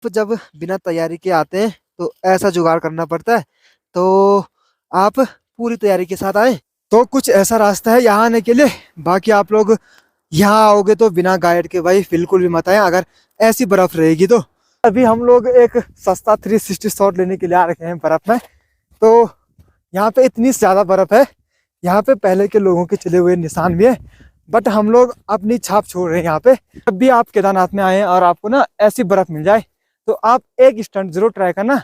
तो जब बिना तैयारी के आते हैं तो ऐसा जुगाड़ करना पड़ता है। तो आप पूरी तैयारी के साथ आए तो कुछ ऐसा रास्ता है यहाँ आने के लिए। बाकी आप लोग यहाँ आओगे तो बिना गाइड के भाई बिल्कुल भी मत आए अगर ऐसी बर्फ रहेगी तो। अभी हम लोग एक सस्ता 360 शॉट लेने के लिए आ रखे हैं बर्फ में। तो यहाँ पे इतनी ज्यादा बर्फ है, यहाँ पे पहले के लोगों के चले हुए निशान भी है, बट हम लोग अपनी छाप छोड़ रहे हैं यहाँ पे। जब भी आप केदारनाथ में आए और आपको ना ऐसी बर्फ मिल जाए तो आप एक स्टंट जरूर ट्राई करना।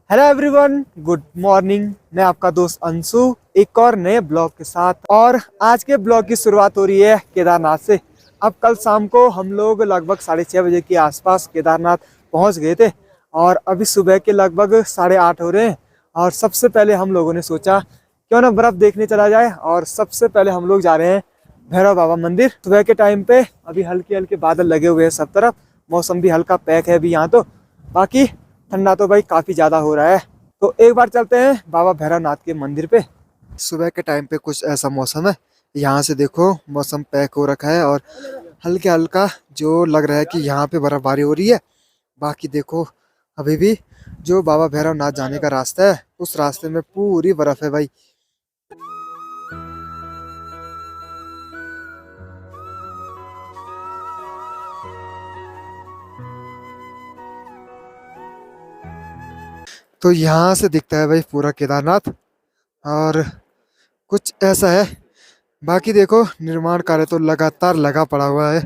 Hello everyone, good morning. मैं आपका दोस्त अंशु एक और नए ब्लॉग के साथ, और आज के ब्लॉग की शुरुआत हो रही है केदारनाथ से। अब कल शाम को हम लोग लगभग 6:30 बजे के आसपास केदारनाथ पहुंच गए थे और अभी सुबह के लगभग 8:30 हो रहे हैं। और सबसे पहले हम लोगों ने सोचा क्यों ना बर्फ देखने चला जाए, और सबसे पहले हम लोग जा रहे हैं भैरव बाबा मंदिर। सुबह के टाइम पे अभी हल्के हल्के बादल लगे हुए हैं सब तरफ, मौसम भी हल्का पैक है अभी यहाँ तो। बाकी ठंडा तो भाई काफी ज्यादा हो रहा है। तो एक बार चलते हैं बाबा भैरवनाथ के मंदिर पे। सुबह के टाइम पे कुछ ऐसा मौसम है, यहाँ से देखो मौसम पैक हो रखा है और हल्का हल्का जो लग रहा है कि यहाँ पे बर्फबारी हो रही है। बाकी देखो अभी भी जो बाबा भैरवनाथ जाने का रास्ता है उस रास्ते में पूरी बर्फ है भाई। तो यहाँ से दिखता है भाई पूरा केदारनाथ, और कुछ ऐसा है। बाकी देखो निर्माण कार्य तो लगातार लगा पड़ा हुआ है।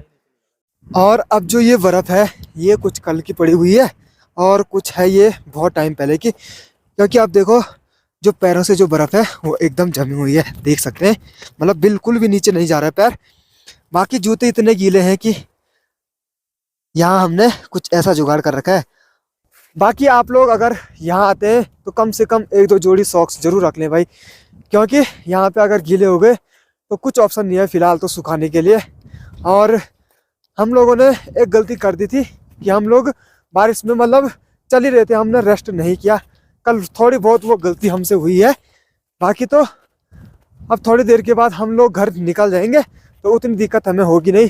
और अब जो ये बर्फ है ये कुछ कल की पड़ी हुई है और कुछ है ये बहुत टाइम पहले की, क्योंकि आप देखो जो पैरों से जो बर्फ है वो एकदम जमी हुई है, देख सकते हैं। मतलब बिल्कुल भी नीचे नहीं जा रहा है पैर। बाकी जूते इतने गीले हैं कि यहाँ हमने कुछ ऐसा जुगाड़ कर रखा है। बाकी आप लोग अगर यहाँ आते हैं तो कम से कम एक दो जोड़ी सॉक्स जरूर रख लें भाई, क्योंकि यहाँ पे अगर गीले हो गए तो कुछ ऑप्शन नहीं है फिलहाल तो सुखाने के लिए। और हम लोगों ने एक गलती कर दी थी कि हम लोग बारिश में मतलब चल ही रहे थे, हमने रेस्ट नहीं किया। कल थोड़ी बहुत वो गलती हमसे हुई है। बाकी तो अब थोड़ी देर के बाद हम लोग घर निकल जाएंगे तो उतनी दिक्कत हमें होगी नहीं।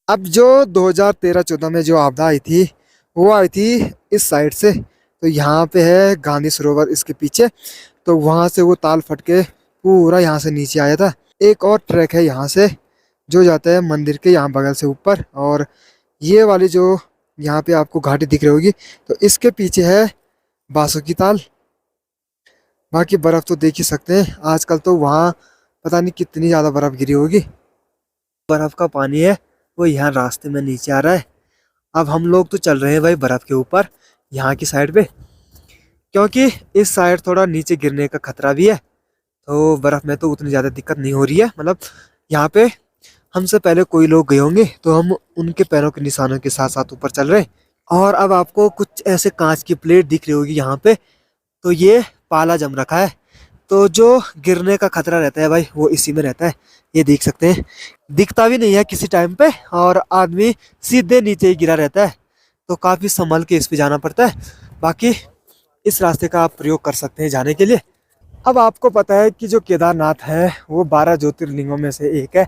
अब जो 2013-14 में जो आपदा आई थी वो आई थी इस साइड से। तो यहाँ पे है गांधी सरोवर इसके पीछे, तो वहां से वो ताल फट के पूरा यहाँ से नीचे आया था। एक और ट्रैक है यहाँ से जो जाता है मंदिर के यहाँ बगल से ऊपर, और ये वाली जो यहाँ पे आपको घाटी दिख रही होगी तो इसके पीछे है बासुकी ताल। बाकी बर्फ तो देख ही सकते हैं, आजकल तो वहाँ पता नहीं कितनी ज्यादा बर्फ गिरी होगी। बर्फ का पानी है वो यहाँ रास्ते में नीचे आ रहा है। अब हम लोग तो चल रहे हैं भाई बर्फ के ऊपर यहाँ की साइड पे, क्योंकि इस साइड थोड़ा नीचे गिरने का खतरा भी है। तो बर्फ में तो उतनी ज़्यादा दिक्कत नहीं हो रही है। मतलब यहाँ पे हमसे पहले कोई लोग गए होंगे तो हम उनके पैरों के निशानों के साथ साथ ऊपर चल रहे हैं। और अब आपको कुछ ऐसे कांच की प्लेट दिख रही होगी यहाँ पे, तो ये पाला जम रखा है। तो जो गिरने का खतरा रहता है भाई वो इसी में रहता है। ये देख सकते हैं, दिखता भी नहीं है किसी टाइम पे, और आदमी सीधे नीचे ही गिरा रहता है। तो काफी संभल के इस पे जाना पड़ता है। बाकी इस रास्ते का आप प्रयोग कर सकते हैं जाने के लिए। अब आपको पता है कि जो केदारनाथ है वो 12 ज्योतिर्लिंगों में से एक है,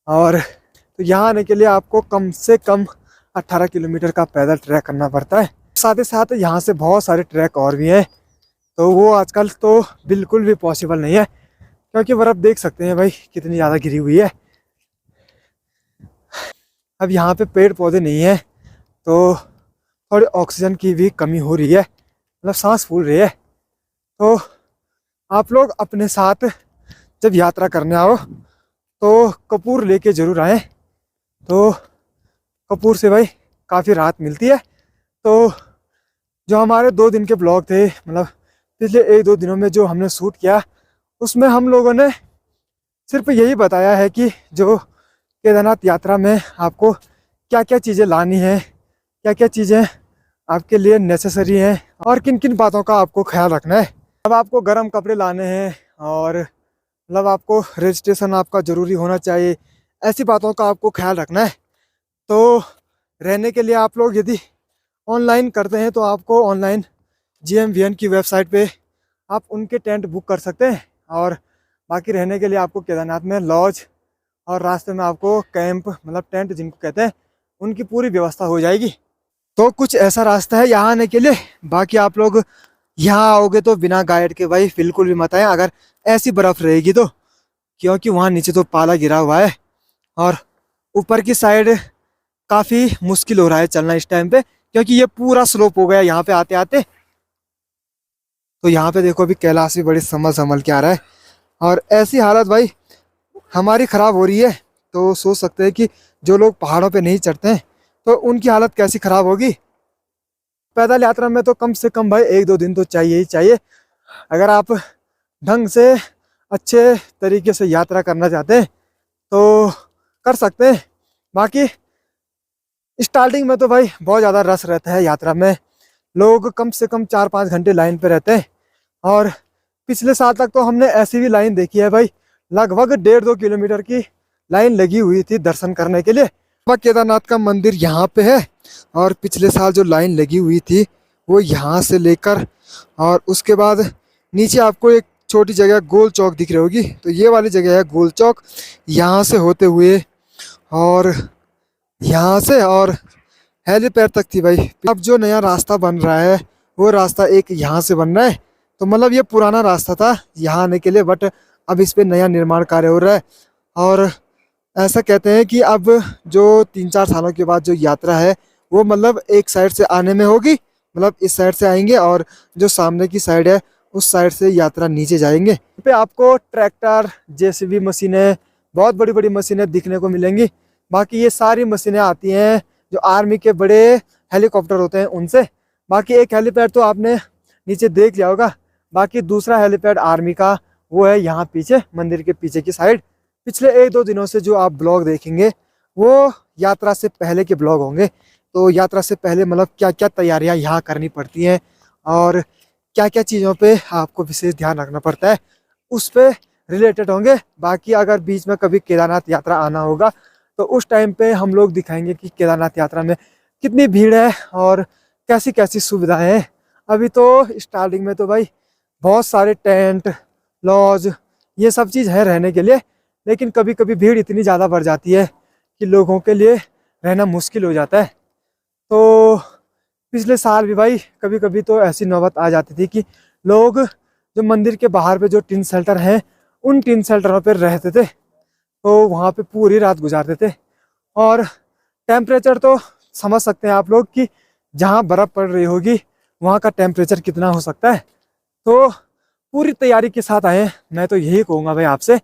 और तो यहाँ आने के लिए आपको कम से कम 18 किलोमीटर का पैदल ट्रैक करना पड़ता है। साथ ही साथ यहाँ से बहुत सारे ट्रैक और भी हैं, तो वो आजकल तो बिल्कुल भी पॉसिबल नहीं है, क्योंकि बर्फ देख सकते हैं भाई कितनी ज़्यादा गिरी हुई है। अब यहाँ पे पेड़ पौधे नहीं है तो थोड़ी ऑक्सीजन की भी कमी हो रही है, मतलब सांस फूल रही है। तो आप लोग अपने साथ जब यात्रा करने आओ तो कपूर लेके जरूर आए। तो कपूर से भाई काफ़ी राहत मिलती है। तो जो हमारे 2 दिन के ब्लॉग थे, मतलब पिछले 1-2 दिनों में जो हमने शूट किया, उसमें हम लोगों ने सिर्फ यही बताया है कि जो केदारनाथ यात्रा में आपको क्या क्या चीज़ें लानी है, क्या क्या चीज़ें आपके लिए नेसेसरी हैं, और किन किन बातों का आपको ख्याल रखना है। अब आपको गर्म कपड़े लाने हैं, और मतलब आपको रजिस्ट्रेशन आपका ज़रूरी होना चाहिए, ऐसी बातों का आपको ख्याल रखना है। तो रहने के लिए आप लोग यदि ऑनलाइन करते हैं तो आपको ऑनलाइन GMVN की वेबसाइट पे आप उनके टेंट बुक कर सकते हैं। और बाकी रहने के लिए आपको केदारनाथ में लॉज और रास्ते में आपको कैंप मतलब टेंट जिनको कहते हैं उनकी पूरी व्यवस्था हो जाएगी। तो कुछ ऐसा रास्ता है यहाँ आने के लिए। बाकी आप लोग यहाँ आओगे तो बिना गाइड के भाई बिल्कुल भी मत आए अगर ऐसी बर्फ रहेगी तो, क्योंकि वहाँ नीचे तो पाला गिरा हुआ है और ऊपर की साइड काफ़ी मुश्किल हो रहा है चलना इस टाइम पे, क्योंकि ये पूरा स्लोप हो गया यहाँ पे आते आते। तो यहाँ पे देखो अभी कैलाश भी बड़ी संभल संभल के आ रहा है और ऐसी हालत भाई हमारी ख़राब हो रही है। तो सोच सकते हैं कि जो लोग पहाड़ों पे नहीं चढ़ते हैं तो उनकी हालत कैसी ख़राब होगी। पैदल यात्रा में तो कम से कम भाई 1-2 दिन तो चाहिए ही चाहिए। अगर आप ढंग से अच्छे तरीके से यात्रा करना चाहते हैं तो कर सकते हैं। बाकी स्टार्टिंग में तो भाई बहुत ज़्यादा रश रहता है यात्रा में, लोग कम से कम 4-5 घंटे लाइन पे रहते हैं। और पिछले साल तक तो हमने ऐसी भी लाइन देखी है भाई, लगभग 1.5-2 किलोमीटर की लाइन लगी हुई थी दर्शन करने के लिए। बाबा केदारनाथ का मंदिर यहाँ पे है और पिछले साल जो लाइन लगी हुई थी वो यहाँ से लेकर और उसके बाद नीचे आपको एक छोटी जगह गोल चौक दिख रही होगी, तो ये वाली जगह है गोल चौक। यहाँ से होते हुए और यहाँ से और हेलीपैड तक थी भाई। अब जो नया रास्ता बन रहा है वो रास्ता एक यहाँ से बन रहा है, तो मतलब ये पुराना रास्ता था यहाँ आने के लिए, बट अब इस पे नया निर्माण कार्य हो रहा है। और ऐसा कहते हैं कि अब जो 3-4 सालों के बाद जो यात्रा है वो मतलब एक साइड से आने में होगी, मतलब इस साइड से आएंगे और जो सामने की साइड है उस साइड से यात्रा नीचे जाएंगे। यहाँ पे आपको ट्रैक्टर, JCB मशीनें, बहुत बड़ी बड़ी मशीनें दिखने को मिलेंगी। बाकी ये सारी मशीनें आती हैं जो आर्मी के बड़े हेलीकॉप्टर होते हैं उनसे। बाकी एक हेलीपैड तो आपने नीचे देख लिया होगा, बाकी दूसरा हेलीपैड आर्मी का वो है यहाँ पीछे मंदिर के पीछे की साइड। पिछले 1-2 दिनों से जो आप ब्लॉग देखेंगे वो यात्रा से पहले के ब्लॉग होंगे। तो यात्रा से पहले मतलब क्या क्या तैयारियां यहाँ करनी पड़ती हैं और क्या क्या चीज़ों पे आपको विशेष ध्यान रखना पड़ता है उस पे रिलेटेड होंगे। बाकी अगर बीच में कभी केदारनाथ यात्रा आना होगा तो उस टाइम पे हम लोग दिखाएंगे कि केदारनाथ यात्रा में कितनी भीड़ है और कैसी कैसी सुविधाएं हैं। अभी तो स्टार्टिंग में तो भाई बहुत सारे टेंट, लॉज, ये सब चीज़ है रहने के लिए, लेकिन कभी कभी भीड़ इतनी ज़्यादा बढ़ जाती है कि लोगों के लिए रहना मुश्किल हो जाता है। तो पिछले साल भी भाई कभी कभी तो ऐसी नौबत आ जाती थी कि लोग जो मंदिर के बाहर पे जो टिन शेल्टर हैं उन टिन शेल्टरों पर रहते थे, तो वहाँ पे पूरी रात गुजारते थे। और टेम्परेचर तो समझ सकते हैं आप लोग कि जहाँ बर्फ़ पड़ रही होगी वहाँ का टेम्परेचर कितना हो सकता है। तो पूरी तैयारी के साथ आए, मैं तो यही कहूँगा भाई आपसे।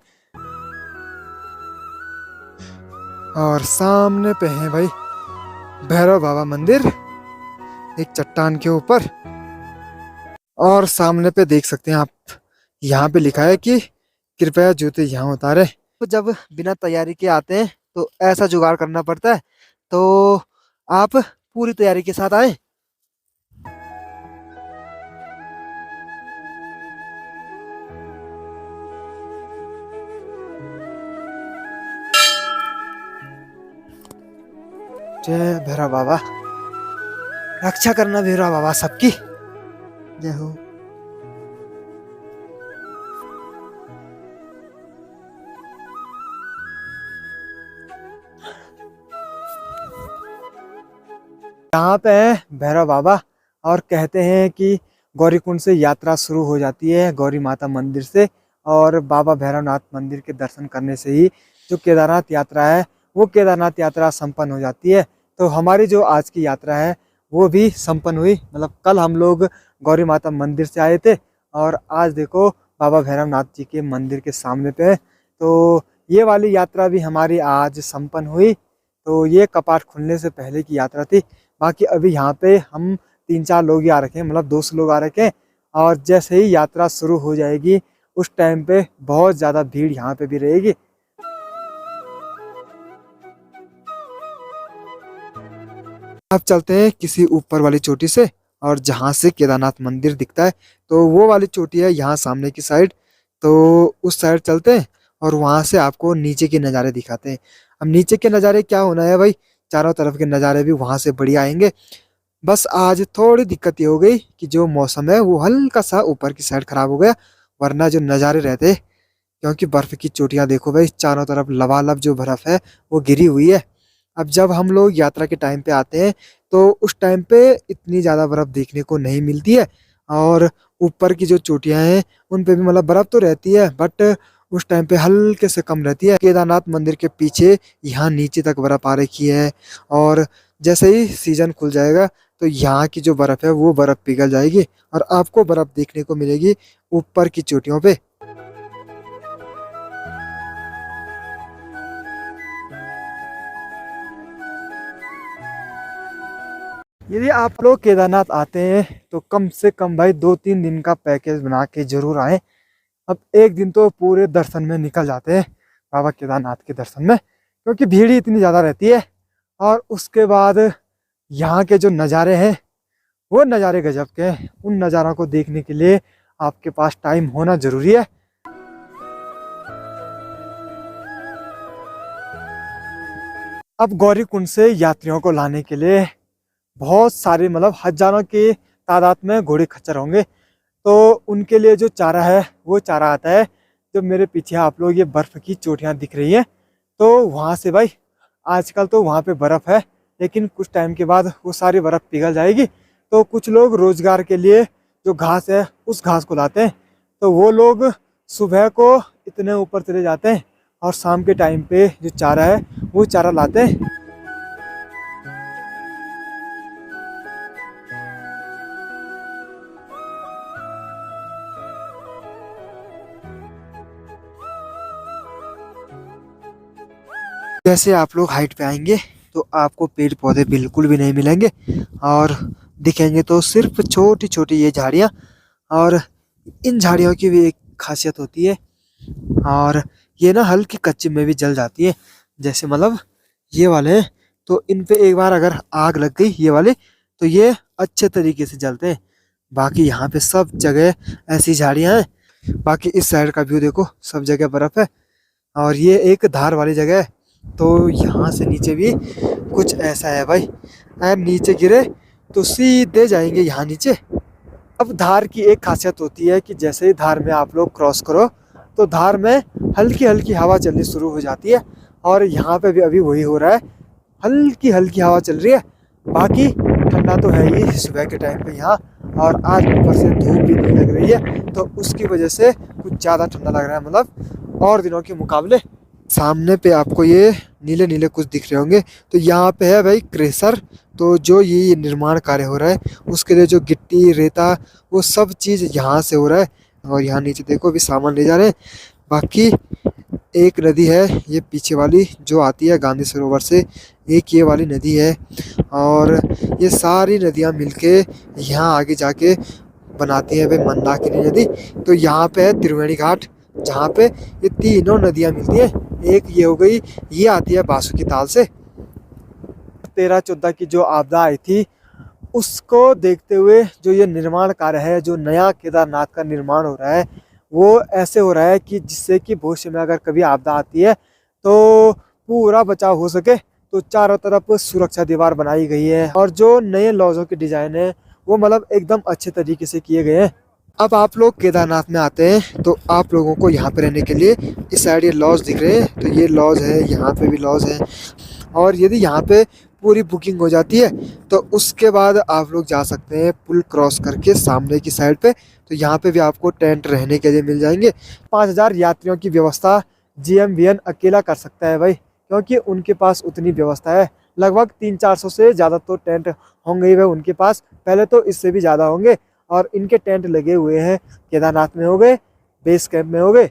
और सामने पे है भाई भैरव बाबा मंदिर एक चट्टान के ऊपर, और सामने पे देख सकते हैं आप यहाँ पे लिखा है कि कृपया जूते यहाँ उतारे। तो जब बिना तैयारी के आते हैं तो ऐसा जुगाड़ करना पड़ता है, तो आप पूरी तैयारी के साथ आए। जय भैरव बाबा, रक्षा करना भैरव बाबा सबकी, जय हो। यहाँ पे है भैरव बाबा और कहते हैं कि गौरीकुंड से यात्रा शुरू हो जाती है गौरी माता मंदिर से, और बाबा भैरवनाथ मंदिर के दर्शन करने से ही जो केदारनाथ यात्रा है वो केदारनाथ यात्रा संपन्न हो जाती है। तो हमारी जो आज की यात्रा है वो भी संपन्न हुई, मतलब कल हम लोग गौरी माता मंदिर से आए थे और आज देखो बाबा भैरवनाथ जी के मंदिर के सामने पे है। तो ये वाली यात्रा भी हमारी आज संपन्न हुई। तो ये कपाट खुलने से पहले की यात्रा थी। बाकी अभी यहाँ पे हम 3-4 लोग ही आ रखे हैं, मतलब 200 लोग आ रखे हैं, और जैसे ही यात्रा शुरू हो जाएगी उस टाइम पे बहुत ज़्यादा भीड़ यहाँ पे भी रहेगी। अब चलते हैं किसी ऊपर वाली चोटी से, और जहाँ से केदारनाथ मंदिर दिखता है तो वो वाली चोटी है यहाँ सामने की साइड, तो उस साइड चलते हैं और वहाँ से आपको नीचे के नज़ारे दिखाते हैं। अब नीचे के नज़ारे क्या होना है भाई, चारों तरफ के नज़ारे भी वहाँ से बढ़िया आएंगे। बस आज थोड़ी दिक्कत ये हो गई कि जो मौसम है वो हल्का सा ऊपर की साइड खराब हो गया, वरना जो नज़ारे रहते, क्योंकि बर्फ की चोटियां देखो भाई, चारों तरफ लबालब जो बर्फ है वो गिरी हुई है। अब जब हम लोग यात्रा के टाइम पे आते हैं तो उस टाइम पे इतनी ज्यादा बर्फ देखने को नहीं मिलती है, और ऊपर की जो चोटियां हैं उन पे भी मतलब बर्फ तो रहती है, बट उस टाइम पे हल्के से कम रहती है। केदारनाथ मंदिर के पीछे यहाँ नीचे तक बर्फ आ रखी है, और जैसे ही सीजन खुल जाएगा तो यहाँ की जो बर्फ है वो बर्फ पिघल जाएगी और आपको बर्फ देखने को मिलेगी ऊपर की चोटियों पे। यदि आप लोग केदारनाथ आते हैं तो कम से कम भाई 2-3 दिन का पैकेज बना के जरूर आए। अब एक दिन तो पूरे दर्शन में निकल जाते हैं, बाबा केदारनाथ के दर्शन में, क्योंकि भीड़ ही इतनी ज़्यादा रहती है। और उसके बाद यहाँ के जो नज़ारे हैं वो नज़ारे गजब के हैं। उन नज़ारों को देखने के लिए आपके पास टाइम होना ज़रूरी है। अब गौरी कुंड से यात्रियों को लाने के लिए बहुत सारे मतलब हजारों की तादाद में घोड़े खच्चर होंगे, तो उनके लिए जो चारा है वो चारा आता है। जो मेरे पीछे आप लोग ये बर्फ़ की चोटियां दिख रही हैं, तो वहाँ से भाई आजकल तो वहाँ पे बर्फ़ है, लेकिन कुछ टाइम के बाद वो सारी बर्फ़ पिघल जाएगी। तो कुछ लोग रोज़गार के लिए जो घास है उस घास को लाते हैं, तो वो लोग सुबह को इतने ऊपर चले जाते हैं और शाम के टाइम पे जो चारा है वो चारा लाते हैं। जैसे आप लोग हाइट पे आएंगे तो आपको पेड़ पौधे बिल्कुल भी नहीं मिलेंगे, और दिखेंगे तो सिर्फ छोटी छोटी ये झाड़ियाँ। और इन झाड़ियों की भी एक खासियत होती है, और ये ना हल्की कच्ची में भी जल जाती है। जैसे मतलब ये वाले हैं, तो इन पे एक बार अगर आग लग गई ये वाले, तो ये अच्छे तरीके से जलते हैं। बाकी यहाँ पे सब जगह ऐसी झाड़ियाँ हैं। बाकी इस साइड का व्यू देखो, सब जगह बर्फ है, और ये एक धार वाली जगह है। तो यहाँ से नीचे भी कुछ ऐसा है भाई, अगर नीचे गिरे तो सीधे जाएंगे यहाँ नीचे। अब धार की एक खासियत होती है कि जैसे ही धार में आप लोग क्रॉस करो तो धार में हल्की हल्की हवा चलनी शुरू हो जाती है, और यहाँ पे भी अभी वही हो रहा है, हल्की हल्की हवा चल रही है। बाकी ठंडा तो है ही सुबह के टाइम पे यहाँ, और आज ऊपर से धूप भी नहीं लग रही है, तो उसकी वजह से कुछ ज़्यादा ठंडा लग रहा है, मतलब और दिनों के मुकाबले। सामने पे आपको ये नीले नीले कुछ दिख रहे होंगे, तो यहाँ पे है भाई क्रेशर। तो जो ये निर्माण कार्य हो रहा है उसके लिए जो गिट्टी रेता वो सब चीज़ यहाँ से हो रहा है, और यहाँ नीचे देखो अभी सामान ले जा रहे हैं। बाकी एक नदी है ये पीछे वाली जो आती है गांधी सरोवर से, एक ये वाली नदी है, और ये सारी नदियाँ मिलके यहाँ आगे जाके बनाती है भाई मंदाकिनी नदी। तो यहाँ पे है त्रिवेणी घाट, जहाँ पे ये तीनों नदियाँ मिलती हैं। एक ये हो गई, ये आती है बासुकी ताल से। 13-14 की जो आपदा आई थी उसको देखते हुए जो ये निर्माण कार्य है, जो नया केदारनाथ का निर्माण हो रहा है, वो ऐसे हो रहा है कि जिससे कि भविष्य में अगर कभी आपदा आती है तो पूरा बचाव हो सके। तो चारों तरफ सुरक्षा दीवार बनाई गई है, और जो नए लॉजों के डिजाइन है वो मतलब एकदम अच्छे तरीके से किए गए हैं। अब आप लोग केदारनाथ में आते हैं तो आप लोगों को यहाँ पे रहने के लिए इस साइड ये लॉज दिख रहे हैं, तो ये लॉज है, यहाँ पे भी लॉज है। और यदि यहाँ पे पूरी बुकिंग हो जाती है तो उसके बाद आप लोग जा सकते हैं पुल क्रॉस करके सामने की साइड पे, तो यहाँ पे भी आपको टेंट रहने के लिए मिल जाएंगे। 5000 यात्रियों की व्यवस्था GMVN अकेला कर सकता है भाई, क्योंकि उनके पास उतनी व्यवस्था है। लगभग 300-400 से ज़्यादा तो टेंट होंगे ही भाई उनके पास, पहले तो इससे भी ज़्यादा होंगे। और इनके टेंट लगे हुए हैं केदारनाथ में हो गए, बेस कैंप में हो गए।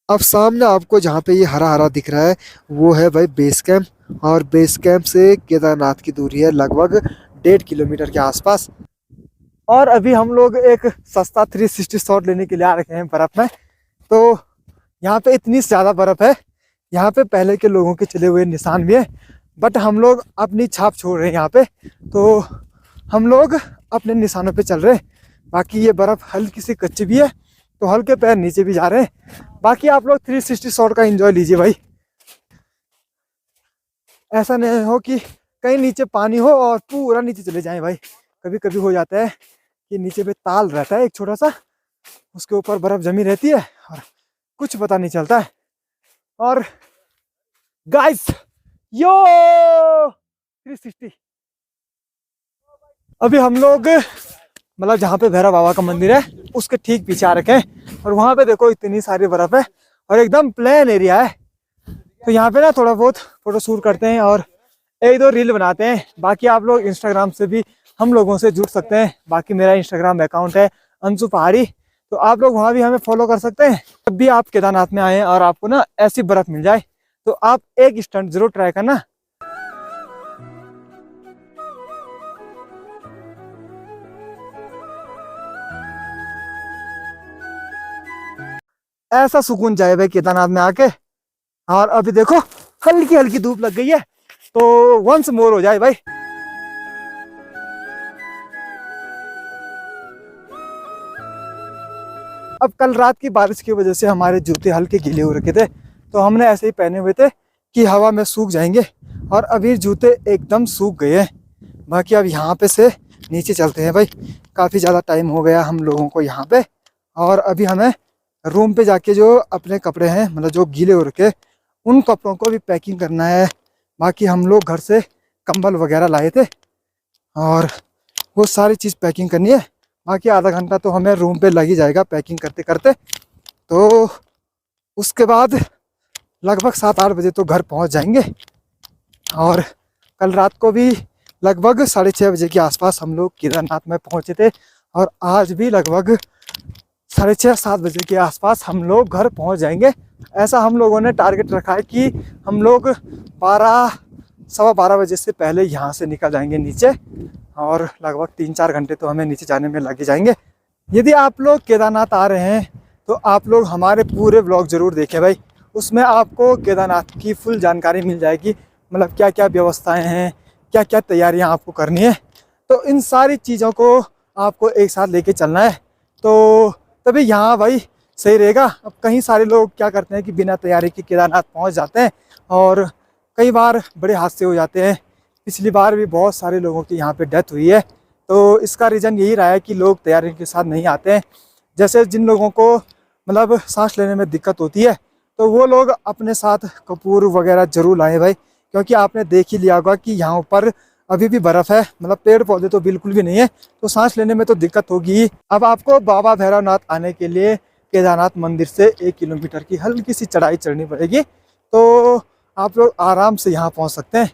अब सामने आपको जहाँ पे ये हरा हरा दिख रहा है वो है भाई बेस कैंप, और बेस कैंप से केदारनाथ की दूरी है लगभग 1.5 किलोमीटर के आसपास। और अभी हम लोग एक सस्ता 360 शॉट लेने के लिए आ रखे हैं बर्फ़ में। तो यहाँ पे इतनी ज़्यादा बर्फ़ है, यहाँ पे पहले के लोगों के चले हुए निशान भी है, बट हम लोग अपनी छाप छोड़ रहे हैं यहाँ पे, तो हम लोग अपने निशानों पे चल रहे हैं। बाकी ये बर्फ़ हल्की सी कच्ची भी है, तो हल्के पैर नीचे भी जा रहे हैं। बाकी आप लोग 360 शॉट का एंजॉय लीजिए भाई, ऐसा नहीं हो कि कहीं नीचे पानी हो और पूरा नीचे चले जाए भाई। कभी कभी हो जाता है कि नीचे पे ताल रहता है एक छोटा सा, उसके ऊपर बर्फ जमी रहती है और कुछ पता नहीं चलता है। और गाइस यो 360 अभी हम लोग मतलब जहाँ पे भैरव बाबा का मंदिर है उसके ठीक पीछे आ रखे हैं, और वहां पे देखो इतनी सारी बर्फ है और एकदम प्लेन एरिया है। तो यहाँ पे ना थोड़ा बहुत फोटो शूट करते हैं और एक दो रील बनाते हैं। बाकी आप लोग इंस्टाग्राम से भी हम लोगों से जुड़ सकते हैं। बाकी मेरा इंस्टाग्राम अकाउंट है अंशु पहाड़ी, तो आप लोग वहाँ भी हमें फॉलो कर सकते हैं। जब भी आप केदारनाथ में आए और आपको ना ऐसी बर्फ मिल जाए तो आप एक स्टंट जरूर ट्राई करना। ऐसा सुकून जाए भाई केदारनाथ में आके। और अभी देखो हल्की हल्की धूप लग गई है, तो वंस मोर हो जाए भाई। अब कल रात की बारिश की वजह से हमारे जूते हल्के गीले हो रखे थे, तो हमने ऐसे ही पहने हुए थे कि हवा में सूख जाएंगे, और अभी जूते एकदम सूख गए हैं। बाकी अब यहाँ पे से नीचे चलते हैं भाई, काफ़ी ज़्यादा टाइम हो गया हम लोगों को यहाँ पे। और अभी हमें रूम पे जाके जो अपने कपड़े हैं मतलब जो गीले हो रखे उन कपड़ों को भी पैकिंग करना है। बाकी हम लोग घर से कंबल वगैरह लाए थे और वो सारी चीज़ पैकिंग करनी है। बाकी आधा घंटा तो हमें रूम पे लग ही जाएगा पैकिंग करते करते। तो उसके बाद लगभग 7-8 बजे तो घर पहुंच जाएंगे। और कल रात को भी लगभग 6:30 बजे के आसपास हम लोग केदारनाथ में पहुंचे थे, और आज भी लगभग 6:30-7 बजे के आसपास हम लोग घर पहुंच जाएंगे। ऐसा हम लोगों ने टारगेट रखा है कि हम लोग 12-12:15 बजे से पहले यहाँ से निकल जाएंगे नीचे, और लगभग 3-4 घंटे तो हमें नीचे जाने में लग ही जाएंगे। यदि आप लोग केदारनाथ आ रहे हैं तो आप लोग हमारे पूरे ब्लॉग ज़रूर देखें भाई, उसमें आपको केदारनाथ की फुल जानकारी मिल जाएगी। मतलब क्या क्या व्यवस्थाएं हैं, क्या क्या तैयारियां आपको करनी है, तो इन सारी चीज़ों को आपको एक साथ लेके चलना है, तो तभी यहाँ भाई सही रहेगा। अब कहीं सारे लोग क्या करते हैं कि बिना तैयारी के केदारनाथ पहुँच जाते हैं, और कई बार बड़े हादसे हो जाते हैं। पिछली बार भी बहुत सारे लोगों की यहाँ पे डेथ हुई है, तो इसका रीज़न यही रहा है कि लोग तैयारी के साथ नहीं आते हैं। जैसे जिन लोगों को मतलब सांस लेने में दिक्कत होती है, तो वो लोग अपने साथ कपूर वगैरह जरूर लाएं भाई, क्योंकि आपने देख ही लिया होगा कि यहाँ पर अभी भी बर्फ़ है, मतलब पेड़ पौधे तो बिल्कुल भी नहीं है, तो सांस लेने में तो दिक्कत होगी। अब आपको बाबा भैरवनाथ आने के लिए केदारनाथ मंदिर से 1 किलोमीटर की हल्की सी चढ़ाई चढ़नी पड़ेगी, तो आप लोग आराम से यहाँ पहुँच सकते हैं।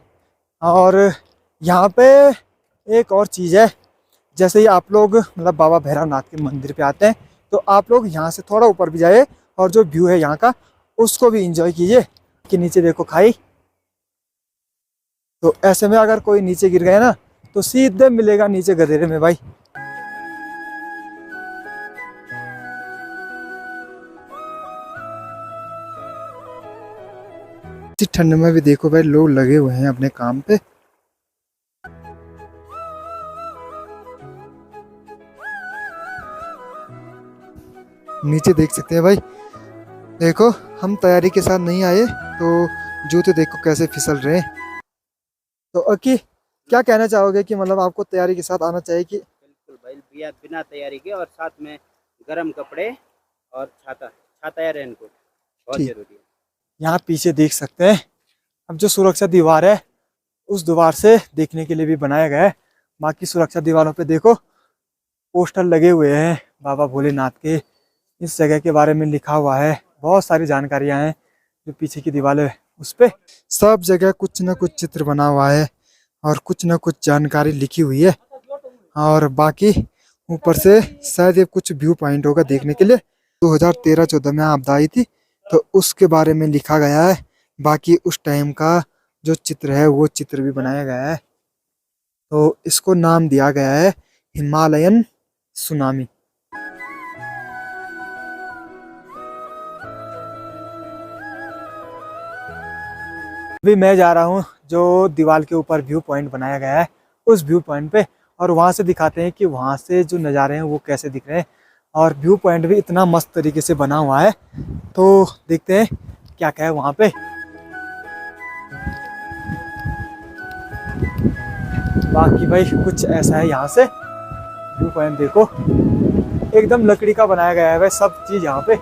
और यहाँ पे एक और चीज़ है, जैसे ही आप लोग मतलब बाबा भैरवनाथ के मंदिर पे आते हैं तो आप लोग यहाँ से थोड़ा ऊपर भी जाइए, और जो व्यू है यहाँ का उसको भी एंजॉय कीजिए। कि नीचे देखो खाई, तो ऐसे में अगर कोई नीचे गिर गया ना तो सीधे मिलेगा नीचे गधेरे में भाई। ठंड में भी देखो भाई लोग लगे हुए हैं अपने काम पे। नीचे देख सकते हैं भाई, देखो हम तैयारी के साथ नहीं आए तो जूते देखो कैसे फिसल रहे हैं। तो ओके, क्या कहना चाहोगे कि मतलब आपको तैयारी के साथ आना चाहिए कि? बिल्कुल भाई, बिना तैयारी के, और साथ में गर्म कपड़े और छाता या रेनकोट बहुत जरूरी है। यहाँ पीछे देख सकते हैं, अब जो सुरक्षा दीवार है उस दीवार से देखने के लिए भी बनाया गया है। बाकी सुरक्षा दीवारों पे देखो पोस्टर लगे हुए हैं बाबा भोलेनाथ के, इस जगह के बारे में लिखा हुआ है, बहुत सारी जानकारियां हैं। जो पीछे की दीवार है उस पे सब जगह कुछ ना कुछ चित्र बना हुआ है और कुछ ना कुछ जानकारी लिखी हुई है। और बाकी ऊपर से शायद ये कुछ व्यू पॉइंट होगा देखने के लिए। 2013-14 में आपदा आई थी तो उसके बारे में लिखा गया है। बाकी उस टाइम का जो चित्र है वो चित्र भी बनाया गया है, तो इसको नाम दिया गया है हिमालयन सुनामी। अभी मैं जा रहा हूँ जो दीवार के ऊपर व्यू पॉइंट बनाया गया है उस व्यू पॉइंट पे, और वहाँ से दिखाते हैं कि वहाँ से जो नज़ारे हैं वो कैसे दिख रहे हैं। और व्यू पॉइंट भी इतना मस्त तरीके से बना हुआ है, तो देखते हैं क्या क्या है वहाँ पे। बाकी भाई कुछ ऐसा है यहाँ से व्यू पॉइंट देखो, एकदम लकड़ी का बनाया गया है भाई सब चीज यहाँ पे।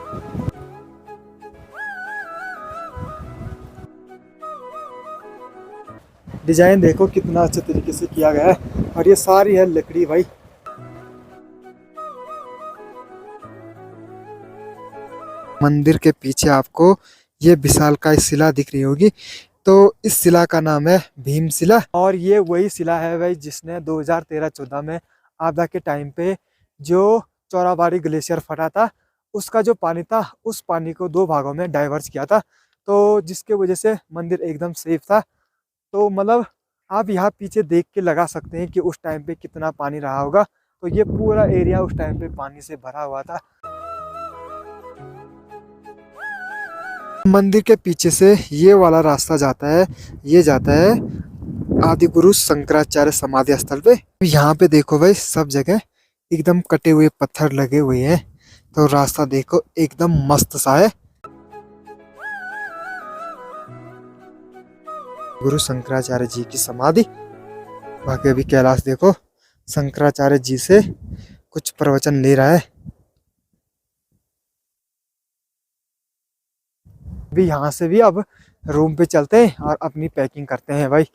डिजाइन देखो कितना अच्छे तरीके से किया गया है और ये सारी है लकड़ी भाई। मंदिर के पीछे आपको ये विशालकाय शिला दिख रही होगी, तो इस शिला का नाम है भीम शिला। और ये वही शिला है भाई जिसने 2013-14 में आपदा के टाइम पे जो चौराबाड़ी ग्लेशियर फटा था, उसका जो पानी था उस पानी को 2 भागों में डाइवर्स किया था, तो जिसके वजह से मंदिर एकदम सेफ था। तो मतलब आप यहाँ पीछे देख के लगा सकते हैं कि उस टाइम पे कितना पानी रहा होगा। तो ये पूरा एरिया उस टाइम पे पानी से भरा हुआ था। मंदिर के पीछे से ये वाला रास्ता जाता है, ये जाता है आदि गुरु शंकराचार्य समाधि स्थल पे। यहाँ पे देखो भाई सब जगह एकदम कटे हुए पत्थर लगे हुए हैं, तो रास्ता देखो एकदम मस्त सा है। गुरु शंकराचार्य जी की समाधि। बाकी अभी कैलाश देखो शंकराचार्य जी से कुछ प्रवचन ले रहा है। अभी यहाँ से भी अब रूम पे चलते हैं और अपनी पैकिंग करते हैं भाई।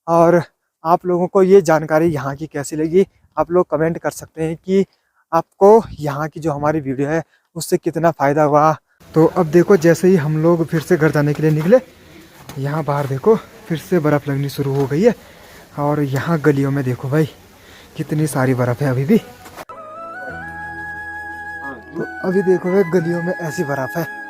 और आप लोगों को ये जानकारी यहाँ की कैसी लगी, आप लोग कमेंट कर सकते हैं कि आपको यहाँ की जो हमारी वीडियो है उससे कितना फ़ायदा हुआ। तो अब देखो जैसे ही हम लोग फिर से घर जाने के लिए निकले, यहाँ बाहर देखो फिर से बर्फ़ लगनी शुरू हो गई है। और यहाँ गलियों में देखो भाई कितनी सारी बर्फ़ है अभी भी। तो अभी देखो भाई गलियों में ऐसी बर्फ़ है।